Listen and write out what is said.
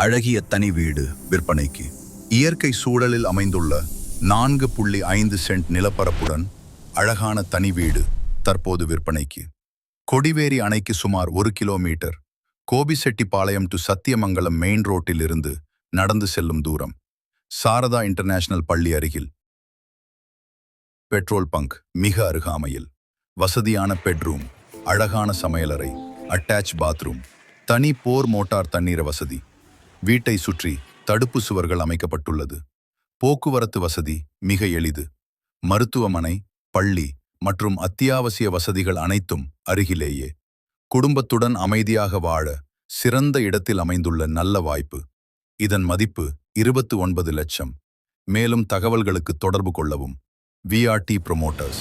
அழகிய தனி வீடு விற்பனைக்கு. இயற்கை சூழலில் அமைந்துள்ள 4.5 சென்ட் நிலப்பரப்புடன் அழகான தனி வீடு தற்போது விற்பனைக்கு. கொடிவேரி அணைக்கு சுமார் 1 kilometre, Gobichettipalayam to Sathyamangalam main ரோட்டில் இருந்து நடந்து செல்லும் தூரம். சாரதா இன்டர்நேஷனல் பள்ளி அருகில். பெட்ரோல் பங்க் மிக அருகாமையில். வசதியான பெட்ரூம், அழகான சமையலறை, அட்டாச் பாத்ரூம், தனி போர் மோட்டார் தண்ணீர் வசதி. வீட்டை சுற்றி தடுப்பு சுவர்கள் அமைக்கப்பட்டுள்ளது. போக்குவரத்து வசதி மிக எளிது. மருத்துவமனை, பள்ளி மற்றும் அத்தியாவசிய வசதிகள் அனைத்தும் அருகிலேயே. குடும்பத்துடன் அமைதியாக வாழ சிறந்த இடத்தில் அமைந்துள்ள நல்ல வாய்ப்பு. இதன் மதிப்பு 29 லட்சம். மேலும் தகவல்களுக்கு தொடர்பு கொள்ளவும். VRT Promoters.